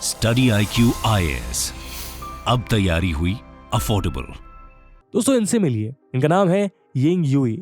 Study IQ IAS, अब तैयारी हुई अफोर्डेबल। दोस्तों इनसे मिलिए। इनका नाम है यिंग यूई।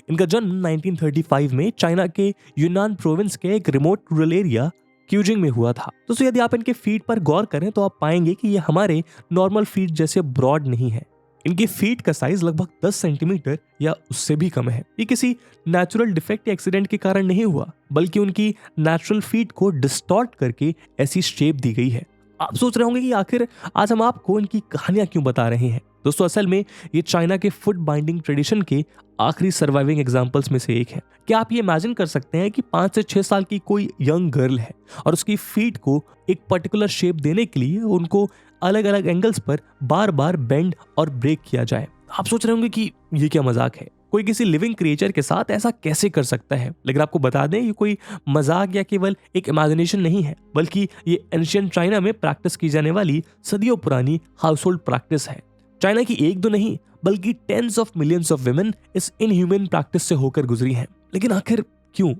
इनका जन्म 1935 में चाइना के यूनान प्रोविंस के एक रिमोट रूरल एरिया क्यूजिंग में हुआ था। दोस्तों यदि आप इनके फीट पर गौर करें तो आप पाएंगे कि ये हमारे नॉर्मल फीट जैसे ब्रॉड नहीं है। इनके फीट का साइज लगभग 10 सेंटीमीटर या उससे भी कम है। ये किसी नेचुरल डिफेक्ट या एक्सीडेंट के कारण नहीं हुआ, बल्कि उनकी नेचुरल फीट को डिस्टॉर्ट करके ऐसी शेप दी गई है। आप सोच रहे होंगे कि आखिर आज हम आपको इनकी कहानियां क्यों बता रहे हैं। दोस्तों असल में ये चाइना के फुट बाइंडिंग ट्रेडिशन के आखिरी सर्वाइविंग एग्जांपल्स में से एक है। क्या आप ये इमेजिन कर सकते हैं कि 5 से 6 साल की कोई यंग गर्ल है और उसकी फीट को एक पर्टिकुलर शेप देने के लिए उनको अलग अलग एंगल्स पर बार बार बेंड और ब्रेक किया जाए। आप सोच रहे होंगे कि ये क्या मजाक है, कोई किसी लिविंग क्रिएचर के साथ ऐसा कैसे कर सकता है। लेकिन आपको बता दें ये कोई मजाक या केवल एक इमेजिनेशन नहीं है, बल्कि ये एंशिएंट चाइना में प्रैक्टिस की जाने वाली सदियों पुरानी हाउस होल्ड प्रैक्टिस है। चाइना की एक दो नहीं बल्कि tens of millions of women इस इनह्यूमन प्रैक्टिस से होकर गुजरी हैं। लेकिन आखिर क्यों?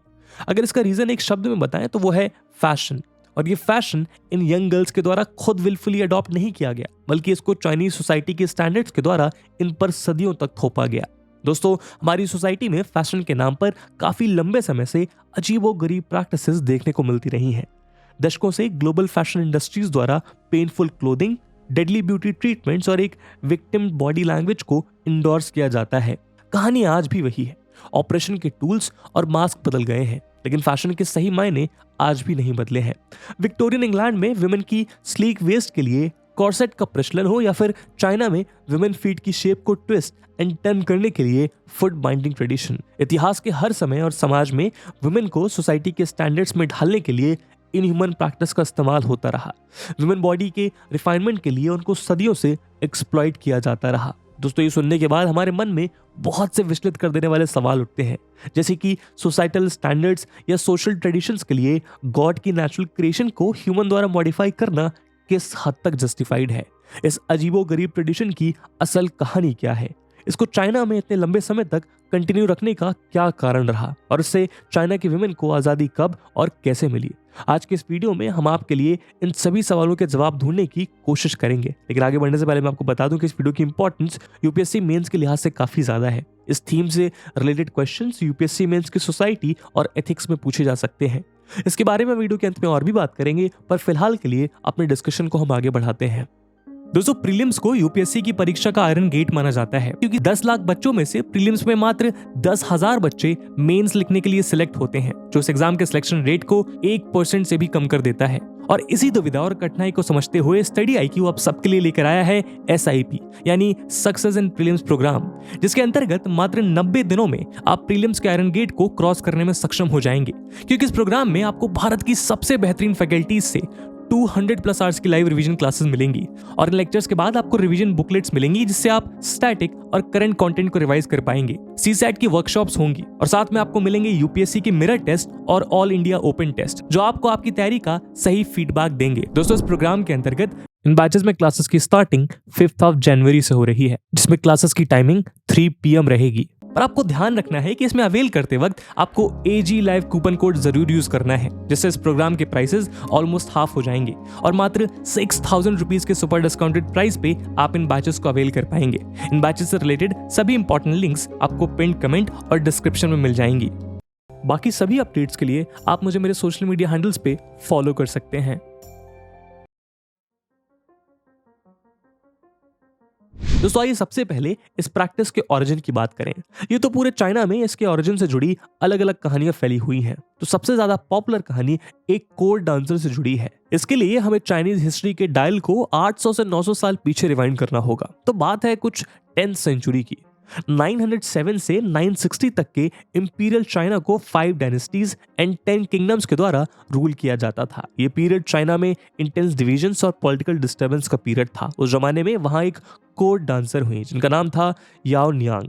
अगर इसका रीजन एक शब्द में बताएं तो वो है फैशन। और ये फैशन इन यंग गर्ल्स के द्वारा खुद विलफुली अडॉप्ट नहीं किया गया, बल्कि इसको चाइनीज सोसाइटी के स्टैंडर्ड्स के द्वारा इन पर सदियों तक थोपा गया। दोस्तों हमारी सोसाइटी में फैशन के नाम पर काफी लंबे समय से अजीबोगरीब प्रैक्टिसेस देखने को मिलती रही हैं। दशकों से ग्लोबल फैशन इंडस्ट्रीज द्वारा painful clothing, deadly beauty treatments और एक विक्टिम बॉडी लैंग्वेज को इंडोर्स किया जाता है। कहानी आज भी वही है। ऑपरेशन के टूल्स और मास्क बदल गए हैं, लेकिन फैशन के सही मायने आज भी नहीं बदले हैं। विक्टोरियन इंग्लैंड में विमेन की स्लीक वेस्ट के लिए कॉर्सेट का प्रचलन हो या फिर चाइना में विमेन फीट की शेप को ट्विस्ट एंड टर्न करने के लिए फुट बाइंडिंग ट्रेडिशन, इतिहास के हर समय और समाज में विमेन को सोसाइटी के स्टैंडर्ड्स में ढालने के लिए इनह्यूमन प्रैक्टिस का इस्तेमाल होता रहा। विमेन बॉडी के रिफाइनमेंट के लिए उनको सदियों से एक्सप्लॉइट किया जाता रहा। दोस्तों ये सुनने के बाद हमारे मन में बहुत से विचलित कर देने वाले सवाल उठते हैं, जैसे कि सोसाइटल स्टैंडर्ड्स या सोशल ट्रेडिशंस के लिए गॉड की नेचुरल क्रिएशन को ह्यूमन द्वारा मॉडिफाई करना किस हद तक जस्टिफाइड है। इस अजीबोगरीब ट्रेडिशन की असल कहानी क्या है, इसको चाइना में इतने लंबे समय तक कंटिन्यू रखने का क्या कारण रहा और इससे चाइना की विमेन को आज़ादी कब और कैसे मिली। आज के इस वीडियो में हम आपके लिए इन सभी सवालों के जवाब ढूंढने की कोशिश करेंगे। लेकिन आगे बढ़ने से पहले मैं आपको बता दूं कि इस वीडियो की इंपॉर्टेंस यूपीएससी मेंस के लिहाज से काफी ज्यादा है। इस थीम से रिलेटेड क्वेश्चंस यूपीएससी मेंस की सोसाइटी और एथिक्स में पूछे जा सकते हैं। इसके बारे में वीडियो के अंत में और भी बात करेंगे, पर फिलहाल के लिए अपने डिस्कशन को हम आगे बढ़ाते हैं। दोस्तों प्रीलिम्स को यूपीएससी की परीक्षा का आयरन गेट माना जाता है, क्योंकि 10 लाख बच्चों में से प्रीलिम्स में मात्र 10,000 बच्चे मेंस लिखने के लिए सिलेक्ट होते हैं, जो इस एग्जाम के सिलेक्शन रेट को 1% से भी कम कर देता है। और इसी दुविधा और कठिनाई को समझते हुए स्टडी IQ आप सबके लिए लेकर आया है SIP यानी सक्सेस इन प्रीलिम्स प्रोग्राम, जिसके अंतर्गत मात्र 90 दिनों में आप प्रीलिम्स के आयरन गेट को क्रॉस करने में सक्षम हो जाएंगे। क्योंकि इस प्रोग्राम में आपको भारत की सबसे बेहतरीन फैकल्टीज से 200+ आवर्स की लाइव रिवीजन क्लासेस मिलेंगी और इन लेक्चर्स के बाद आपको रिवीजन बुकलेट्स मिलेंगी, जिससे आप स्टैटिक और करंट कंटेंट को रिवाइज कर पाएंगे। CSAT की वर्कशॉप्स होंगी और साथ में आपको मिलेंगे यूपीएससी की मिरर टेस्ट और ऑल इंडिया ओपन टेस्ट, जो आपको आपकी तैयारी का सही फीडबैक देंगे। दोस्तों इस प्रोग्राम के अंतर्गत इन बैचेस में क्लासेस की स्टार्टिंग 5 जनवरी से हो रही है, जिसमें क्लासेस की टाइमिंग 3 PM रहेगी। पर आपको ध्यान रखना है कि इसमें अवेल करते वक्त आपको AG लाइव कूपन कोड जरूर यूज करना है, जिससे इस प्रोग्राम के प्राइसेस ऑलमोस्ट हाफ हो जाएंगे और मात्र 6,000 रुपीज के सुपर डिस्काउंटेड प्राइस पे आप इन बैचेस को अवेल कर पाएंगे। इन बैचेस से रिलेटेड सभी इंपॉर्टेंट लिंक्स आपको पिन कमेंट और डिस्क्रिप्शन में मिल जाएंगी। बाकी सभी अपडेट्स के लिए आप मुझे मेरे सोशल मीडिया हैंडल्स पे फॉलो कर सकते हैं। दोस्तों आइए सबसे पहले इस प्रैक्टिस के ओरिजिन की बात करें। ये तो पूरे चाइना में इसके ओरिजिन से जुड़ी अलग अलग कहानियां फैली हुई हैं। तो सबसे ज्यादा पॉपुलर कहानी एक कोर्ट डांसर से जुड़ी है। इसके लिए हमें चाइनीज हिस्ट्री के डायल को 800 से 900 साल पीछे रिवाइंड करना होगा। तो बात है कुछ 10th सेंचुरी की। 907 से 960 तक के इंपीरियल चाइना को 5 डायनेस्टीज एंड 10 किंगडम्स के द्वारा रूल किया जाता था। ये पीरियड चाइना में इंटेंस डिविजन्स और पॉलिटिकल डिस्टर्बेंस का पीरियड था। उस जमाने में वहां एक कोर्ट डांसर हुई जिनका नाम था याओ नियांग।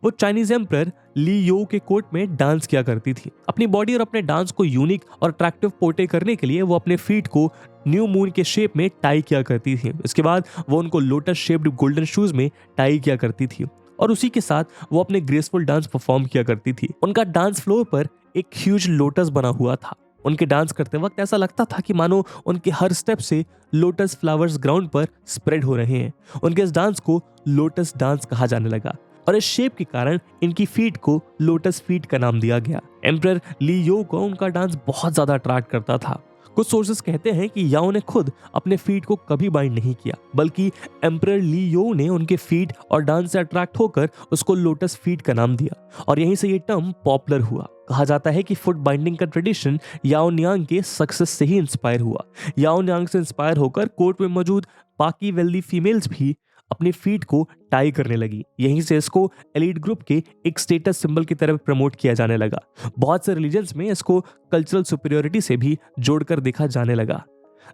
वो चाइनीज एम्परर ली यो के कोर्ट में डांस किया करती थी। अपनी बॉडी और अपने डांस को यूनिक और अट्रैक्टिव पोर्ट्रे करने के लिए वो अपने फीट को न्यू मून के शेप में टाई किया करती थी। इसके बाद वो उनको लोटस शेप्ड गोल्डन शूज में टाई किया करती थी और उसी के साथ वो अपने ग्रेसफुल डांस परफॉर्म किया करती थी। उनका डांस फ्लोर पर एक ह्यूज लोटस बना हुआ था। उनके डांस करते वक्त ऐसा लगता था कि मानो उनके हर स्टेप से लोटस फ्लावर्स ग्राउंड पर स्प्रेड हो रहे हैं। उनके इस डांस को लोटस डांस कहा जाने लगा और इस शेप के कारण इनकी फीट को लोटस फीट का नाम दिया गया। एम्परर ली यो को उनका डांस बहुत ज्यादा अट्रैक्ट करता था। कुछ सोर्सेस कहते हैं कि याओ ने खुद अपने फीट को कभी बाइंड नहीं किया, बल्कि एम्परर ली यो ने उनके फीट और डांस से अट्रैक्ट होकर उसको लोटस फीट का नाम दिया और यहीं से ये टर्म पॉपुलर हुआ। कहा जाता है कि फुट बाइंडिंग का ट्रेडिशन याओ नियांग के सक्सेस से ही इंस्पायर हुआ। याओ नियांग से इंस्पायर होकर कोर्ट में मौजूद बाकी वेल्दी फीमेल्स भी अपनी फीट को टाई करने लगी। यहीं से इसको एलीट ग्रुप के एक स्टेटस सिंबल की तरह प्रमोट किया जाने लगा। बहुत से रिलीजन्स में इसको कल्चरल सुपीरियोरिटी से भी जोड़कर देखा जाने लगा।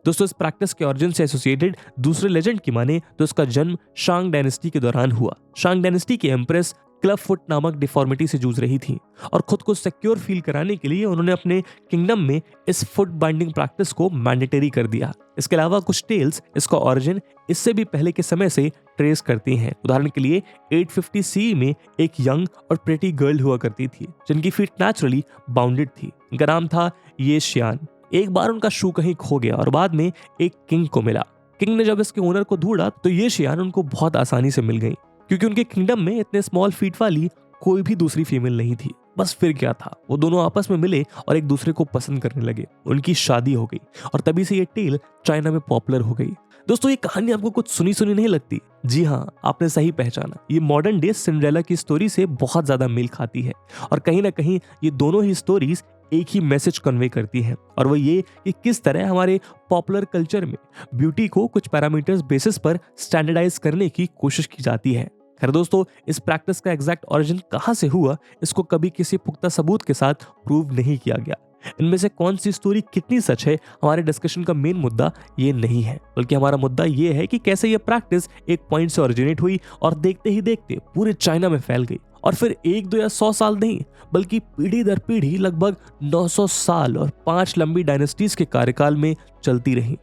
दोस्तों, इस प्रैक्टिस के ऑरिजिन से एसोसिएटेड दूसरे लेजेंड की माने तो इसका जन्म शांग डायनेस्टी के दौरान हुआ। शांग डायनेस्टी की एम्प्रेस क्लब फुट नामक डिफॉर्मिटी से जूझ रही थी और खुद को सिक्योर फील कराने के लिए उन्होंने अपने किंगडम में इस फुट बाइंडिंग प्रैक्टिस को मैंडेटरी कर दिया। इसके अलावा कुछ टेल्स इसका ओरिजिन इससे भी पहले के समय से ट्रेस करती हैं। उदाहरण के लिए 850 सी में एक यंग और प्रेटी गर्ल हुआ करती थी जिनकी फीट नेचुरली बाउंडेड थी। इनका नाम था ये शियान। एक बार उनका शू कहीं खो गया और बाद में एक किंग को मिला। किंग ने जब इसके ओनर को ढूंढा तो ये शियान उनको बहुत आसानी से मिल गई, क्योंकि उनके किंगडम में इतने स्मॉल फीट वाली कोई भी दूसरी फीमेल नहीं थी। बस फिर क्या था, वो दोनों आपस में मिले और एक दूसरे को पसंद करने लगे। उनकी शादी हो गई और तभी से ये टेल चाइना में पॉपुलर हो गई। दोस्तों, ये कहानी आपको कुछ सुनी सुनी नहीं लगती? जी हाँ, आपने सही पहचाना। ये मॉडर्न डे सिंड्रेला की स्टोरी से बहुत ज्यादा मेल खाती है और कहीं ना कहीं ये दोनों ही स्टोरीज एक ही मैसेज कन्वे करती हैं, और वो ये कि किस तरह हमारे पॉपुलर कल्चर में ब्यूटी को कुछ पैरामीटर्स बेसिस पर स्टैंडर्डाइज करने की कोशिश की जाती है। खैर दोस्तों, इस प्रैक्टिस का एग्जैक्ट ओरिजिन कहां से हुआ, इसको कभी किसी पुख्ता सबूत के साथ प्रूव नहीं किया गया। इनमें से कौन सी स्टोरी कितनी सच है, हमारे डिस्कशन का मेन मुद्दा ये नहीं है, बल्कि हमारा मुद्दा ये है कि कैसे ये प्रैक्टिस एक पॉइंट से ओरिजिनेट हुई और देखते ही देखते पूरे चाइना में फैल गई और फिर 1, 2 या 100 साल नहीं, बल्कि पीढ़ी दर पीढ़ी लगभग 900 साल और 5 लंबी डायनेस्टीज के कार्यकाल में चलती रही।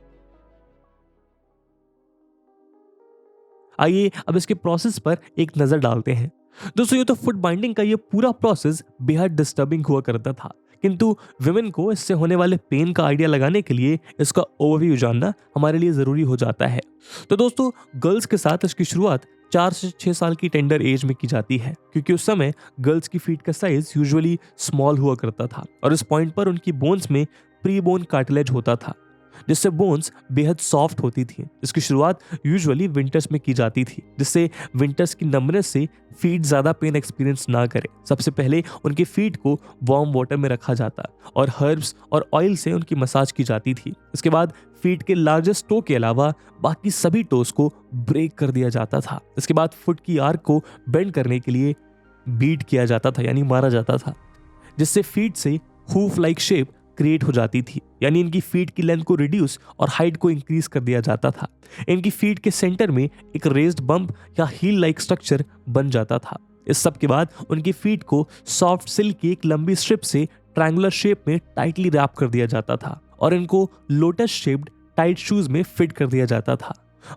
आइए अब इसके प्रोसेस पर एक नजर डालते हैं। दोस्तों, ये तो फुट बाइंडिंग का ये पूरा प्रोसेस बेहद डिस्टर्बिंग हुआ करता था, किंतु विमेन को इससे होने वाले पेन का आइडिया लगाने के लिए इसका ओवरव्यू जानना हमारे लिए जरूरी हो जाता है। तो दोस्तों, गर्ल्स के साथ इसकी शुरुआत 4 से 6 साल की टेंडर एज में की जाती है, क्योंकि उस समय गर्ल्स की फीट का साइज यूजुअली स्मॉल हुआ करता था और इस पॉइंट पर उनकी बोन्स में प्री बोन कार्टिलेज होता था, जिससे बोन्स बेहद सॉफ्ट होती थी। इसकी शुरुआत यूजुअली विंटर्स में की जाती थी, जिससे विंटर्स की नमनेस से फीट ज्यादा पेन एक्सपीरियंस ना करे। सबसे पहले उनकी फीट को वार्म वाटर में रखा जाता और हर्ब्स और ऑयल से उनकी मसाज की जाती थी। इसके बाद फीट के लार्जेस्ट टो के अलावा बाकी सभी टोस को ब्रेक कर दिया जाता था। इसके बाद फुट की आर्क को बेंड करने के लिए बीट किया जाता था, यानी मारा जाता था, जिससे फीट से हूफ लाइक शेप क्रिएट हो जाती थी, यानी इनकी फीट की लेंथ को रिड्यूस और हाइट को इंक्रीज कर दिया जाता था। इनकी फीट के सेंटर में एक रेज्ड बम्प या हील लाइक स्ट्रक्चर बन जाता था। इस सब के बाद उनकी फीट को सॉफ्ट सिल्क की एक लंबी स्ट्रिप से ट्रायंगुलर शेप में टाइटली रैप कर दिया जाता था और इनको लोटस शेप्ड टाइट शूज में फिट कर दिया जाता था।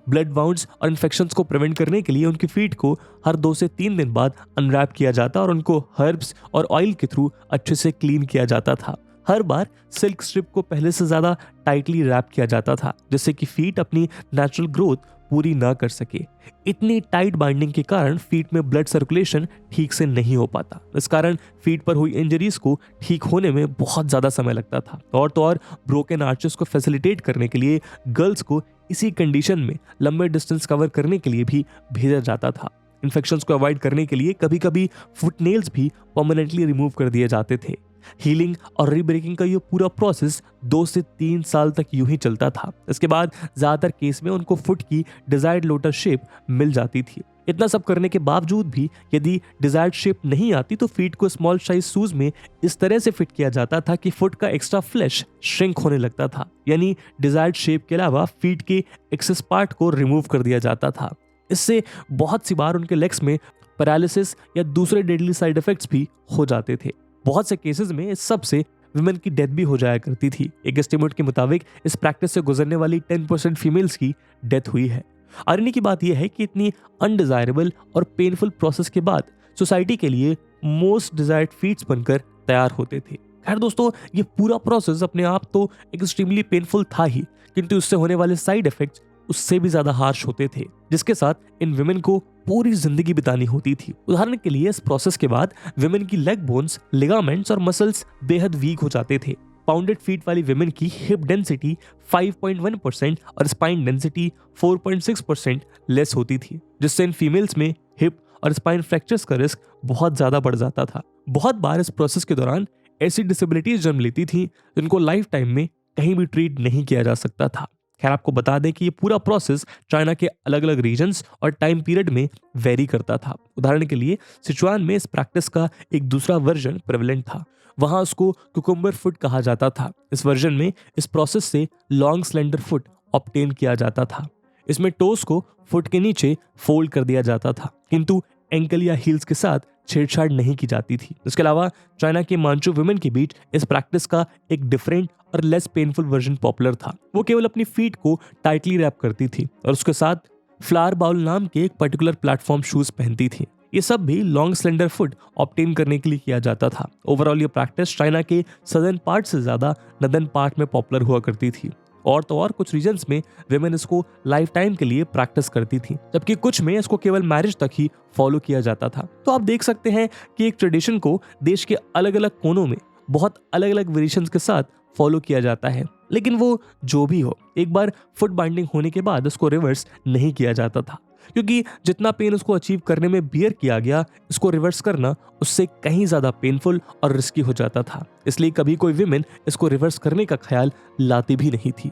ब्लड वाउंड्स और इन्फेक्शंस को प्रिवेंट करने के लिए उनकी फीट को हर 2 से 3 दिन बाद अनरैप किया जाता और उनको हर्ब्स और ऑयल के थ्रू अच्छे से क्लीन किया जाता था। हर बार सिल्क स्ट्रिप को पहले से ज्यादा टाइटली रैप किया जाता था, जिससे कि फीट अपनी नेचुरल ग्रोथ पूरी ना कर सके। इतनी टाइट बाइंडिंग के कारण फीट में ब्लड सर्कुलेशन ठीक से नहीं हो पाता। इस कारण फीट पर हुई इंजरीज को ठीक होने में बहुत ज्यादा समय लगता था। और तो और ब्रोकन आर्चेस को फैसिलिटेट करने के लिए गर्ल्स को इसी कंडीशन में लंबे डिस्टेंस कवर करने के लिए भी भेजा जाता था। इन्फेक्शंस को अवॉइड करने के लिए कभी कभी फुट नेल्स भी परमानेंटली रिमूव कर दिए जाते थे। हीलिंग और रीब्रेकिंग का ये पूरा प्रोसेस 2 से 3 साल तक यूं ही चलता था। इसके बाद ज्यादातर केस में उनको फुट की डिजायर्ड लोटस शेप मिल जाती थी। इतना सब करने के बावजूद भी यदि डिजायर्ड शेप नहीं आती तो फीट को स्मॉल साइज शूज में इस तरह से फिट किया जाता था कि फुट का एक्स्ट्रा फ्लैश श्रिंक होने लगता था, यानी डिजायर्ड शेप के अलावा फीट के एक्सेस पार्ट को रिमूव कर दिया जाता था। इससे बहुत सी बार उनके लेग्स में पैरालिसिस या दूसरे डेडली साइड इफेक्ट्स भी हो जाते थे। बहुत से केसेस में इस सब से विमेन की डेथ भी हो जाया करती थी। एक एस्टिमेट के मुताबिक इस प्रैक्टिस से गुजरने वाली 10% फीमेल्स की डेथ हुई है। आयरनी की बात यह है कि इतनी अनडिजायरेबल और पेनफुल प्रोसेस के बाद सोसाइटी के लिए मोस्ट डिजायर्ड फीट्स बनकर तैयार होते थे। खैर दोस्तों, ये पूरा प्रोसेस अपने आप तो एक्सट्रीमली पेनफुल था ही, किंतु इससे होने वाले साइड इफेक्ट्स उससे भी ज्यादा हार्श होते थे, जिसके साथ इन विमेन को पूरी जिंदगी बितानी होती थी। उदाहरण के लिए इस प्रोसेस के बाद विमेन की लेग बोन्स, लिगामेंट्स और मसल्स बेहद वीक हो जाते थे। पाउंडेड फीट वाली विमेन की हिप डेंसिटी 5.1% और स्पाइन डेंसिटी 4.6% लेस होती थी, जिससे इन फीमेल्स में हिप और स्पाइन फ्रैक्चर्स का रिस्क बहुत ज्यादा बढ़ जाता था। बहुत बार इस प्रोसेस के दौरान ऐसी डिसेबिलिटीज जन्म लेती थी जिनको लाइफ टाइम में कहीं भी ट्रीट नहीं किया जा सकता था। खैर, आपको बता दें कि ये पूरा प्रोसेस चाइना के अलग अलग रीजन्स और टाइम पीरियड में वेरी करता था। उदाहरण के लिए सिचुआन में इस प्रैक्टिस का एक दूसरा वर्जन प्रेवलेंट था। वहां उसको कुकुम्बर फुट कहा जाता था। इस वर्जन में इस प्रोसेस से लॉन्ग स्लेंडर फुट ऑब्टेन किया जाता था। इसमें टोस को फुट के नीचे फोल्ड कर दिया जाता था, किंतु एंकल या हील्स के साथ छेड़छाड़ नहीं की जाती थी। इसके अलावा चाइना के मांचू वुमेन के बीच इस प्रैक्टिस का एक डिफरेंट और लेस पेनफुल वर्जन पॉपुलर था। वो केवल अपनी फीट को टाइटली रैप करती थी और उसके साथ फ्लावर बाउल नाम के एक पर्टिकुलर प्लेटफॉर्म शूज पहनती थी। ये सब भी लॉन्ग स्लेंडर फुट ऑब्टेन करने के लिए किया जाता था। ओवरऑल ये प्रैक्टिस चाइना के सदर्न पार्ट से ज्यादा नदर्न पार्ट में पॉपुलर हुआ करती थी। और तो और कुछ रीजन्स में विमेन इसको लाइफ टाइम के लिए प्रैक्टिस करती थी, जबकि कुछ में इसको केवल मैरिज तक ही फॉलो किया जाता था। तो आप देख सकते हैं कि एक ट्रेडिशन को देश के अलग अलग कोनों में बहुत अलग अलग वेरिएशंस के साथ फॉलो किया जाता है। लेकिन वो जो भी हो, एक बार फुट बाइंडिंग होने के बाद उसको रिवर्स नहीं किया जाता था, क्योंकि जितना पेन उसको अचीव करने में बियर किया गया, इसको रिवर्स करना उससे कहीं ज्यादा पेनफुल और रिस्की हो जाता था। इसलिए कभी कोई विमेन इसको रिवर्स करने का ख्याल लाती भी नहीं थी।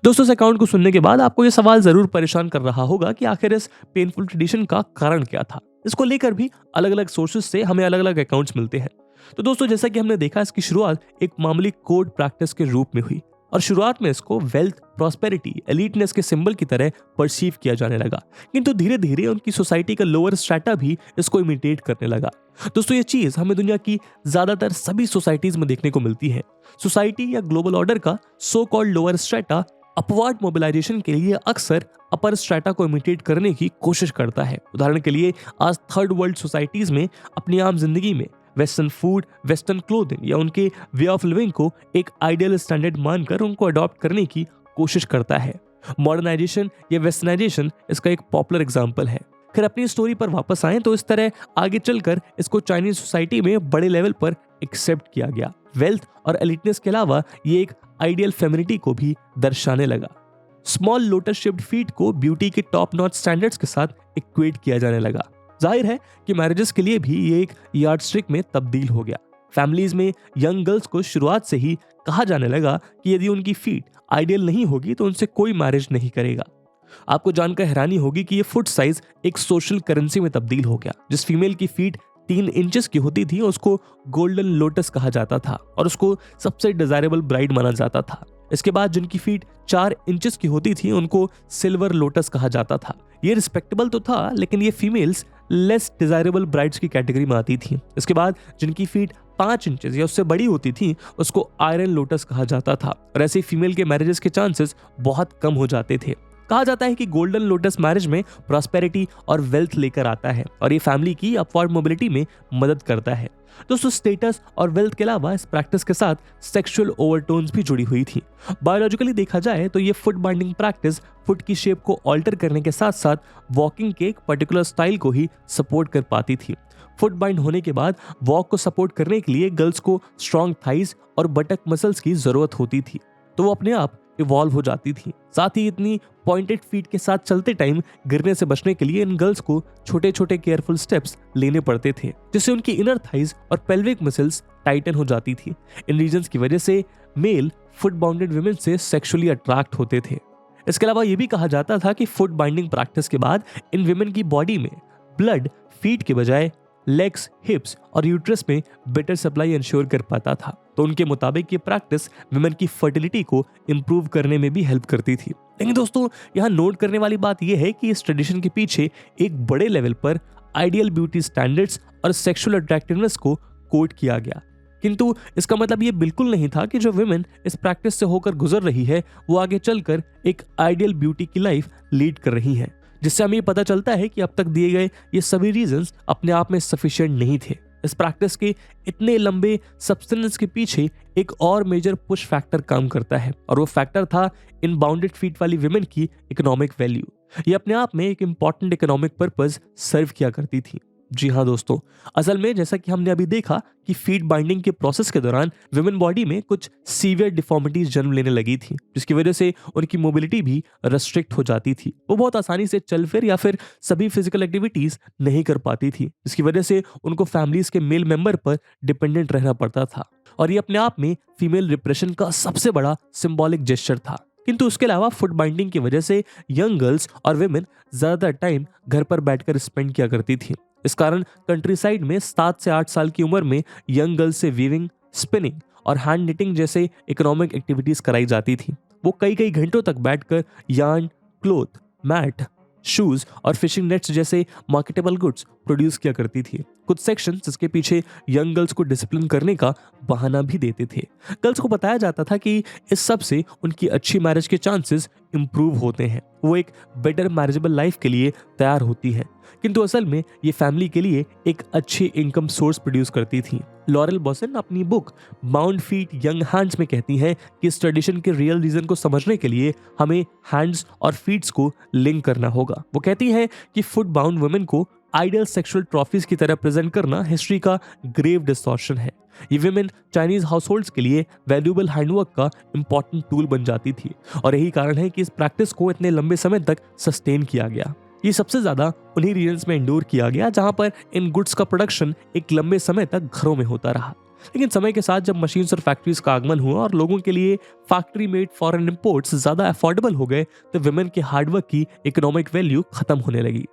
दोस्तों, इस अकाउंट को सुनने के बाद आपको यह सवाल जरूर परेशान कर रहा होगा कि आखिर इस पेनफुल ट्रेडिशन का कारण क्या था। इसको लेकर भी अलग अलग सोर्सेज से हमें अलग अलग अकाउंट्स मिलते हैं। तो दोस्तों, जैसा कि हमने देखा, इसकी शुरुआत एक मामूली कोड प्रैक्टिस के रूप में हुई और शुरुआत में इसको वेल्थ, प्रॉस्पेरिटी, एलीटनेस के सिंबल की तरह परसीव किया जाने लगा, किंतु धीरे धीरे उनकी सोसाइटी का लोअर स्ट्रेटा भी इसको इमिटेट करने लगा। दोस्तों, ये चीज हमें दुनिया की ज्यादातर सभी सोसाइटीज में देखने को मिलती है। सोसाइटी या ग्लोबल ऑर्डर का so called lower strata upward mobilization के लिए अक्सर अपर स्ट्रेटा को इमिटेट करने की कोशिश करता है। उदाहरण के लिए आज थर्ड वर्ल्ड सोसाइटीज में अपनी आम जिंदगी में वेस्टर्न फूड, वेस्टर्न क्लोथिंग या उनके वे ऑफ लिविंग को एक आइडियल स्टैंडर्ड मानकर उनको अडॉप्ट करने की कोशिश करता है। मॉडर्नाइजेशन या वेस्टर्नाइजेशन इसका एक पॉपुलर एग्जाम्पल है। फिर अपनी स्टोरी पर वापस आएं तो इस तरह आगे चलकर इसको चाइनीज सोसाइटी में बड़े लेवल पर एक्सेप्ट किया गया। वेल्थ और एलिटनेस के अलावा ये एक आइडियल फेमिनिटी को भी दर्शाने लगा। स्मॉल लोटस शेप्ड फीट को ब्यूटी के टॉप नॉच स्टैंडर्ड्स के साथ इक्वेट किया जाने लगा। जाहिर है कि मैरिजेस के लिए भी ये एक यार्डस्टिक में तब्दील हो गया। फैमिलीज में यंग गर्ल्स को शुरुआत से ही कहा जाने लगा कि यदि उनकी फीट आइडियल नहीं होगी तो उनसे कोई मैरिज नहीं करेगा। आपको जानकर हैरानी होगी कि ये फुट साइज एक सोशल करेंसी में तब्दील हो गया। जिस फीमेल की फीट 3 इंचेस की होती थी उसको गोल्डन लोटस कहा जाता था और उसको सबसे डिजायरेबल ब्राइड माना जाता था। इसके बाद जिनकी फीट 4 इंचेस की होती थी उनको सिल्वर लोटस कहा जाता था। ये रिस्पेक्टेबल तो था, लेकिन ये फीमेल्स लेस डिजायरेबल ब्राइड्स की कैटेगरी में आती थी। इसके बाद जिनकी फीट 5 इंचेस या उससे बड़ी होती थी उसको आयरन लोटस कहा जाता था और ऐसे फीमेल के मैरिजेस के चांसेस बहुत कम हो जाते थे। कहा जाता है कि गोल्डन लोटस मैरिज में प्रॉस्पेरिटी और वेल्थ लेकर आता है और ये फैमिली की अपवर्ड मोबिलिटी में मदद करता है। दोस्तों, स्टेटस और वेल्थ के अलावा इस प्रैक्टिस के साथ सेक्सुअल ओवरटोन्स भी जुड़ी हुई थी। बायोलॉजिकली देखा जाए तो ये फुट बाइंडिंग प्रैक्टिस फुट की शेप को ऑल्टर करने के साथ साथ वॉकिंग के एक पर्टिकुलर स्टाइल को ही सपोर्ट कर पाती थी। फुट बाइंड होने के बाद वॉक को सपोर्ट करने के लिए गर्ल्स को स्ट्रॉन्ग थाइज और बटक मसल्स की जरूरत होती थी, तो वो अपने आप इवॉल्व हो जाती थी। साथ ही इतनी पॉइंटेड फीट के साथ चलते टाइम गिरने से बचने के लिए इन गर्ल्स को छोटे छोटे केयरफुल स्टेप्स लेने पड़ते थे, जिससे उनकी इनर थाइज और पेल्विक मसल्स टाइटन हो जाती थी। इन रीजंस की वजह से मेल फुट बाउंडेड वुमेन से सेक्सुअली अट्रैक्ट होते थे। इसके अलावा यह भी कहा जाता था कि फुट बाइंडिंग प्रैक्टिस के बाद इन वुमेन की बॉडी में ब्लड फीट के बजाय लेग्स, हिप्स और यूट्रस में बेटर सप्लाई इंश्योर कर पाता था। तो उनके मुताबिक ये प्रैक्टिस वुमेन की फर्टिलिटी को इंप्रूव करने में भी हेल्प करती थी। लेकिन दोस्तों, यहाँ नोट करने वाली बात यह है कि इस ट्रेडिशन के पीछे एक बड़े लेवल पर आइडियल ब्यूटी स्टैंडर्ड्स और सेक्सुअल अट्रैक्टिवनेस को कोट किया गया। किंतु इसका मतलब ये बिल्कुल नहीं था कि जो वुमेन इस प्रैक्टिस से होकर गुजर रही है वो आगे चलकर एक आइडियल ब्यूटी की लाइफ लीड कर रही है, जिससे हमें पता चलता है कि अब तक दिए गए ये सभी रीजंस अपने आप में सफिशिएंट नहीं थे। इस प्रैक्टिस के इतने लंबे सब्सटेंस के पीछे एक और मेजर पुश फैक्टर काम करता है, और वो फैक्टर था इनबाउंडेड फीट वाली विमेन की इकोनॉमिक वैल्यू। ये अपने आप में एक इंपॉर्टेंट इकोनॉमिक पर्पस सर्व किया करती थी। जी हाँ दोस्तों, असल में जैसा कि हमने अभी देखा कि फीट बाइंडिंग के प्रोसेस के दौरान विमेन बॉडी में कुछ सीवियर डिफॉर्मिटीज जन्म लेने लगी थी, जिसकी वजह से उनकी मोबिलिटी भी रेस्ट्रिक्ट हो जाती थी। वो बहुत आसानी से चल फिर या फिर सभी फिजिकल एक्टिविटीज नहीं कर पाती थी, जिसकी वजह से उनको फैमिलीज के मेल मेंबर पर डिपेंडेंट रहना पड़ता था, और ये अपने आप में फीमेल रिप्रेशन का सबसे बड़ा सिंबॉलिक जेस्चर था। किंतु उसके अलावा फुट बाइंडिंग की वजह से यंग गर्ल्स और विमेन ज्यादातर टाइम घर पर बैठकर स्पेंड किया करती थी। इस कारण कंट्री साइड में 7 से 8 साल की उम्र में यंग गर्ल्स से वीविंग, स्पिनिंग और हैंड निटिंग जैसे इकोनॉमिक एक्टिविटीज कराई जाती थी। वो कई कई घंटों तक बैठकर यार्न, क्लोथ, मैट, शूज और फिशिंग नेट्स जैसे मार्केटेबल गुड्स प्रोड्यूस किया करती थी। कुछ सेक्शन जिसके पीछे यंग गर्ल्स को डिसिप्लिन करने का बहाना भी देते थे। गर्ल्स को बताया जाता था कि इस सब से उनकी अच्छी मैरिज के चांसेस इंप्रूव होते हैं, वो एक बेटर मैरिजेबल लाइफ के लिए तैयार होती है। किंतु असल में ये फैमिली के लिए एक अच्छी इनकम सोर्स प्रोड्यूस करती थी। लॉरेल बॉसन अपनी book bound feet young hands में कहती हैं कि इस ट्रेडिशन के रियल रीजन को समझने के लिए हमें हैंड्स और फीट्स को लिंक करना होगा। वो कहती है कि फुट बाउंड वुमेन को आइडियल सेक्सुअल ट्रॉफीज की तरह प्रेजेंट करना हिस्ट्री का ग्रेव डिस्टॉर्शन है। ये विमेन चाइनीज हाउसहोल्ड्स के लिए वैल्यूएबल हैंडवर्क का इंपॉर्टेंट टूल बन जाती थी, और यही कारण है कि इस प्रैक्टिस को इतने लंबे समय तक सस्टेन किया गया। ये सबसे ज्यादा उन्हीं रीजन्स में इंडोर किया गया जहां पर इन गुड्स का प्रोडक्शन एक लंबे समय तक घरों में होता रहा। लेकिन समय के साथ जब मशीन्स और फैक्ट्रीज का आगमन हुआ और लोगों के लिए फैक्ट्री मेड फॉरेन इंपोर्ट्स ज्यादा अफोर्डेबल हो गए, तो विमेन के हार्डवर्क की इकोनॉमिक वैल्यू खत्म होने लगी।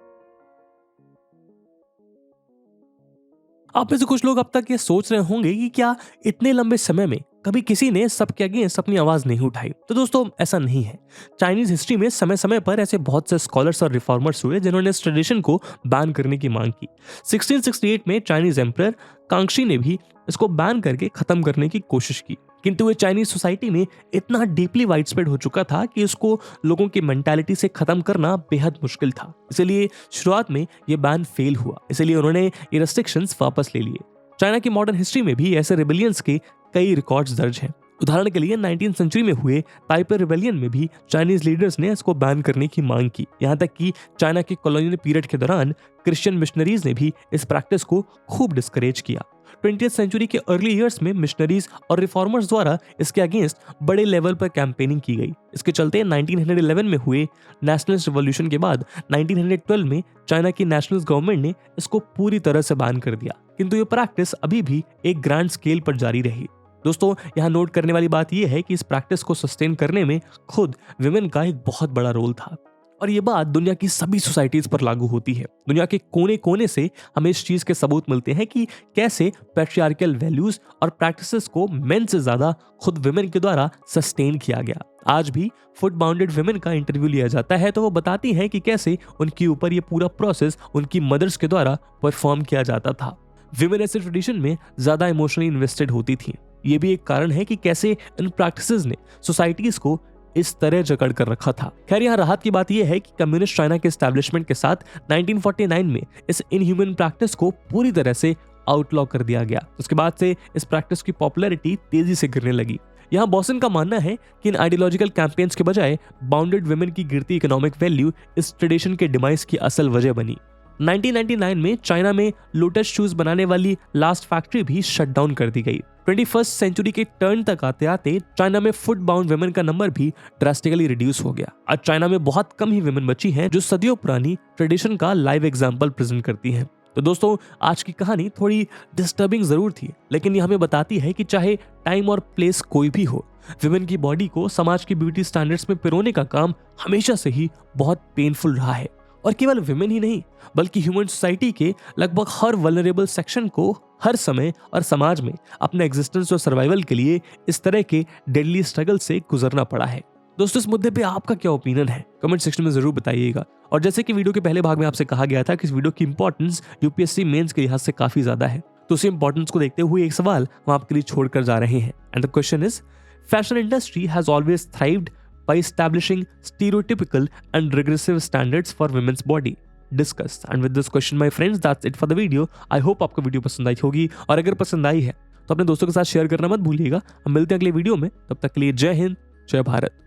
आप में से कुछ लोग अब तक ये सोच रहे होंगे कि क्या इतने लंबे समय में कभी किसी ने सबके अगेंस्ट अपनी आवाज नहीं उठाई। तो दोस्तों ऐसा नहीं है। चाइनीज हिस्ट्री में समय समय पर ऐसे बहुत से स्कॉलर्स और रिफॉर्मर्स हुए जिन्होंने इस ट्रेडिशन को बैन करने की मांग की। 1668 में चाइनीज एम्परर कांगशी ने भी इसको बैन करके खत्म करने की कोशिश की, किंतु ये चाइनीज सोसाइटी में इतना डीपली वाइड स्प्रेड हो चुका था कि इसको लोगों की मेंटालिटी से खत्म करना बेहद मुश्किल था। इसलिए शुरुआत में ये बैन फेल हुआ, इसलिए उन्होंने ये रेस्ट्रिक्शंस वापस ले लिए। चाइना की मॉडर्न हिस्ट्री में भी ऐसे रिबेलियंस के कई रिकॉर्ड्स दर्ज हैं। उदाहरण के लिए 19th सेंचुरी में हुए ताइपे रिबेलियन में भी चाइनीज लीडर्स ने इसको बैन करने की मांग की। यहाँ तक कि चाइना के कॉलोनियल पीरियड के दौरान क्रिश्चियन मिशनरीज ने भी इस प्रैक्टिस को खूब डिस्करेज किया। 20th सेंचुरी के अर्ली ईयर्स में मिशनरीज और रिफॉर्मर्स द्वारा इसके अगेंस्ट बड़े लेवल पर कैंपेनिंग की गई। इसके चलते 1911 में हुए नेशनलिस्ट रिवॉल्यूशन के बाद 1912 में चाइना की नेशनलिस्ट गवर्नमेंट ने इसको पूरी तरह से बैन कर दिया, किंतु ये प्रैक्टिस अभी भी एक ग्रैंड स्केल पर जारी रही। दोस्तों यहाँ नोट करने वाली बात यह है कि इस प्रैक्टिस को सस्टेन करने में खुद विमेन का एक बहुत बड़ा रोल था, और ये बात दुनिया की सभी सोसाइटीज पर लागू होती है। दुनिया के कोने कोने से हमें इस चीज के सबूत मिलते हैं कि कैसे पैट्रियार्कल वैल्यूज और प्रैक्टिसेस को मेन से ज्यादा खुद विमेन के द्वारा सस्टेन किया गया। आज भी फुट बाउंडेड विमेन का इंटरव्यू लिया जाता है तो वो बताती हैं कि कैसे उनके ऊपर ये पूरा प्रोसेस उनकी मदर्स के द्वारा परफॉर्म किया जाता था। विमेन ऐसे ट्रेडिशन में ज्यादा इमोशनली इन्वेस्टेड होती थी। ये भी एक कारण है कि कैसे इन प्रैक्टिसेस ने सोसाइटीज को इस तरह जकड़ कर रखा था। खैर यहाँ राहत की बात यह है कि कम्युनिस्ट चाइना के एस्टैब्लिशमेंट के साथ 1949 में इस इनह्यूमन प्रैक्टिस को पूरी तरह से आउटलॉ कर दिया गया। उसके बाद से इस प्रैक्टिस की पॉपुलैरिटी तेजी से गिरने लगी। यहाँ बॉसन का मानना है कि इन आइडियोलॉजिकल कैंपेन्स के बजाय बाउंडेड विमेन की गिरती इकोनॉमिक वैल्यू इस ट्रेडिशन के डिमाइस की असल वजह बनी। 1999 में चाइना में लोटस शूज बनाने वाली लास्ट फैक्ट्री भी शट डाउन कर दी गई। 21st सेंचुरी के टर्न तक आते आते चाइना में फुट बाउंड विमेन का नंबर भी ड्रास्टिकली रिड्यूस हो गया। आज चाइना में बहुत कम ही विमेन बची हैं जो सदियों पुरानी ट्रेडिशन का लाइव एग्जाम्पल प्रेजेंट करती हैं। तो दोस्तों आज की कहानी थोड़ी डिस्टर्बिंग जरूर थी, लेकिन ये हमें बताती है कि चाहे टाइम और प्लेस कोई भी हो, विमेन की बॉडी को समाज की ब्यूटी स्टैंडर्ड्स में पिरोने का काम हमेशा से ही बहुत पेनफुल रहा है। और केवल विमेन ही नहीं बल्कि ह्यूमन सोसाइटी के लगभग हर वल्नरेबल सेक्शन को हर समय और समाज में अपने एग्जिस्टेंस और सर्वाइवल के लिए इस तरह के डेडली स्ट्रगल से गुजरना पड़ा है। दोस्तों इस मुद्दे पे आपका क्या ओपिनियन है कमेंट सेक्शन में जरूर बताइएगा। और जैसे कि वीडियो के पहले भाग में आपसे कहा गया था कि इस वीडियो की इंपॉर्टेंस यूपीएससी मेंस के लिहाज से काफी ज्यादा है, तो उसी इंपॉर्टेंस को देखते हुए एक सवाल हम आपके लिए छोड़कर जा रहे हैं। And the question is, fashion industry has always thrived by establishing stereotypical and regressive standards for women's body. discussed. And with this question, my friends, that's it for the video. I hope आपको video पसंद आई होगी, और अगर पसंद आई है तो अपने दोस्तों के साथ शेयर करना मत भूलिएगा। हम मिलते हैं अगले वीडियो में, तब तक के लिए जय हिंद, जय भारत।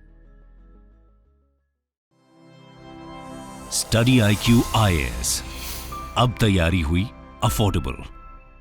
स्टडी IQ IAS, अब तैयारी हुई अफोर्डेबल।